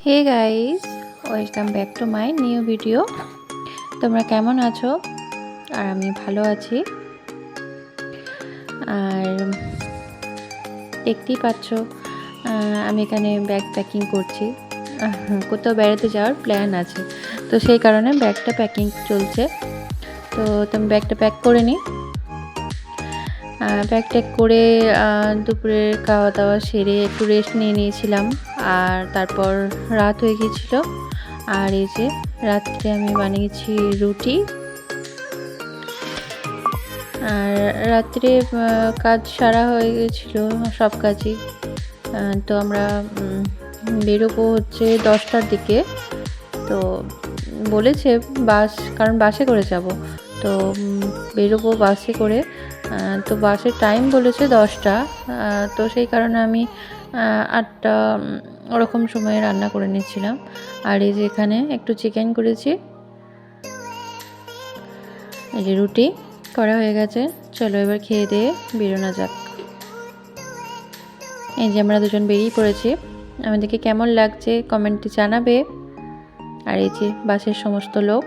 Hey guys, welcome back to my new video. তোমরা কেমন আছো? আর আমি ভালো আছি। আর দেখতেই পাচ্ছ আমি এখানে ব্যাগ প্যাকিং করছি। কোথাও বেড়াতে যাওয়ার প্ল্যান আছে, তো সেই কারণে ব্যাগটা প্যাকিং চলছে। তো আমি ব্যাগটা প্যাক করে নিই। ব্যাগ ট্যাক করে দুপুরের খাওয়া দাওয়া সেরে একটু রেস্ট নিয়েছিলাম। আর তারপর রাত হয়ে গিয়েছিল। আর এই যে রাত্রে আমি বানিয়েছি রুটি। আর রাত্রে কাজ সারা হয়ে গেছিলো, সব কাজই। তো আমরা বেরোবো হচ্ছে 10টার দিকে। তো বলেছে কারণ বাসে করে যাব, তো বেরোবো বাসে করে। তো বাসের টাইম বলেছে 10টা। তো সেই কারণে আমি 8টা ওরকম সময়ে রান্না করে নিচ্ছিলাম। আর এই যে এখানে একটু চিকেন করেছি। এই যে রুটি করা হয়ে গেছে। চলো এবার খেয়ে দিয়ে বেরোনো যাক। এই যে আমরা দুজন বেরিয়ে পড়েছি। আমাদেরকে কেমন লাগছে কমেন্টে জানাবে। আর এই যে বাসের সমস্ত লোক,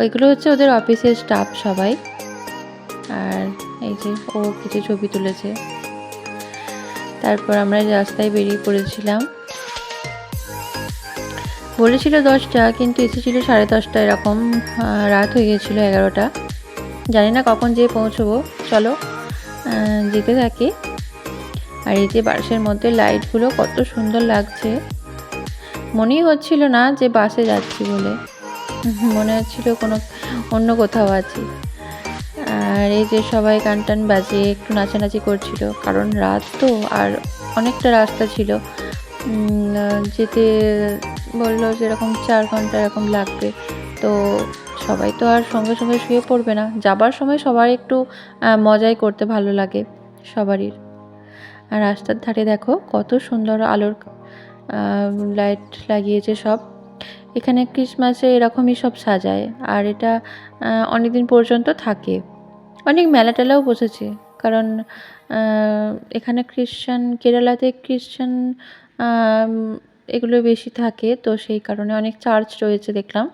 ওইগুলো হচ্ছে ওদের অফিসের স্টাফ সবাই। আর এই যে ও কিছু ছবি তুলেছে। তারপর আমরা রাস্তায় বেরিয়ে পড়েছিলাম। বলেছিল 10টা, কিন্তু এসেছিল 10:30 এরকম। রাত হয়ে গিয়েছিল 11টা। জানি না কখন যেয়ে পৌঁছবো। চলো যেতে থাকি। আর এই যে বাসের মধ্যে লাইটগুলো কত সুন্দর লাগছে। মনেই হচ্ছিল না যে বাসে যাচ্ছি বলে, মনে হচ্ছিল কোনো অন্য কোথাও আছি। আর এই যে সবাই গান টান বাজিয়ে একটু নাচানাচি করছিল, কারণ রাত তো আর অনেকটা রাস্তা ছিল। যেতে বললো যে এরকম 4 ঘন্টা এরকম লাগবে। তো সবাই তো আর সঙ্গে সঙ্গে শুয়ে পড়বে না। যাবার সময় সবাই একটু মজাই করতে ভালো লাগে সবারই। আর রাস্তার ধারে দেখো কত সুন্দর আলোর লাইট লাগিয়েছে সব। এখানে ক্রিসমাসে এরকমই সব সাজায়। আর এটা অনেক দিন পর্যন্ত থাকে। অনেক মেলা টেলাও বসেছে, কারণ এখানে কেরালাতে খ্রিশ্চান এগুলো বেশি থাকে, তো সেই কারণে অনেক চার্চ রয়েছে দেখলাম।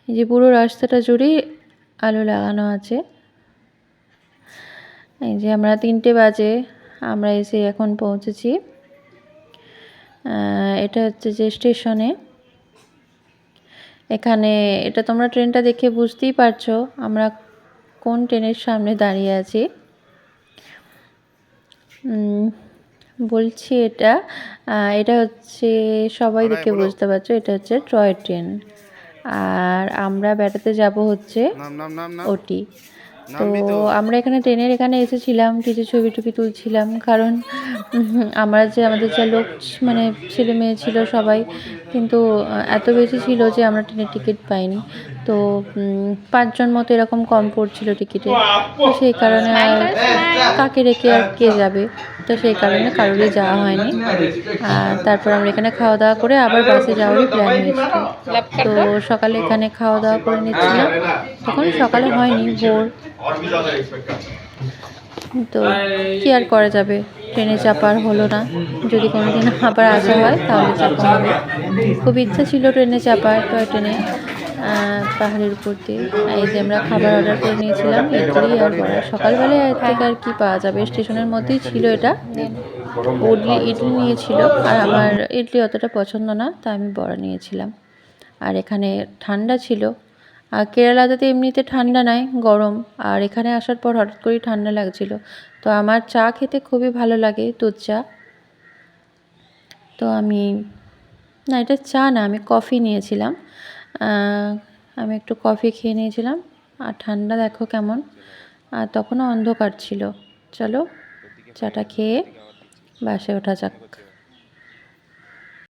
এই যে পুরো রাস্তাটা জুড়েই আলো লাগানো আছে। এই যে আমরা 3টে বাজে আমরা এসে এখন পৌঁছেছি। এটা হচ্ছে যে স্টেশনে। এখানে এটা তোমরা ট্রেনটা দেখে বুঝতেই পারছো আমরা কোন ট্রেনের সামনে দাঁড়িয়ে আছি। বলছি এটা হচ্ছে, সবাই দেখে বুঝতে পারছো, এটা হচ্ছে টয় ট্রেন। আর আমরা বেড়াতে যাব হচ্ছে ওটি। তো আমরা এখানে ট্রেনের এখানে এসেছিলাম, কিছু ছবি টবি তুলছিলাম, কারণ আমাদের যা লোক মানে ছেলে মেয়ে ছিল সবাই, কিন্তু এত বেশি ছিল যে আমরা ট্রেনের টিকিট পাইনি। তো 5 জন মতো এরকম কম পড়ছিল টিকিটে। তো সেই কারণে আর কাকে রেখে আর কে যাবে, তো সেই কারণে কারোরই যাওয়া হয়নি। আর তারপর আমরা এখানে খাওয়া দাওয়া করে আবার বাসে যাওয়ারই প্ল্যান হয়েছিল। তো সকালে এখানে খাওয়া দাওয়া করে নিচ্ছিলাম, তখন সকালে হয়নি, ভোর। তো কি আর করা যাবে, ট্রেনে চাপার হলো না। যদি কোনোদিন আবার আসা হয় তাহলে চাপা হবে। খুব ইচ্ছা ছিল ট্রেনে চাপার, টয় ট্রেনে, পাহাড়ের উপর দিয়ে। এই যে আমরা খাবার অর্ডার করে নিয়েছিলাম, ইডলি আর বড়া। সকালবেলায় এর থেকে আর কি পাওয়া যাবে, স্টেশনের মধ্যেই ছিল এটা। ইডলি নিয়েছিল, আর আমার ইডলি অতটা পছন্দ না, তাই আমি বড়া নিয়েছিলাম। আর এখানে ঠান্ডা ছিল। আর কেরালাতে তো এমনিতে ঠান্ডা নয়, গরম। আর এখানে আসার পর হঠাৎ করেই ঠান্ডা লাগছিল। তো আমার চা খেতে খুবই ভালো লাগে, দুধ চা। তো না, এটা চা না, আমি কফি নিয়েছিলাম। আমি একটু কফি খেয়ে নিয়েছিলাম। আর ঠান্ডা দেখো কেমন। আর তখনও অন্ধকার ছিল। চলো চাটা খেয়ে বাসে ওঠা যাক।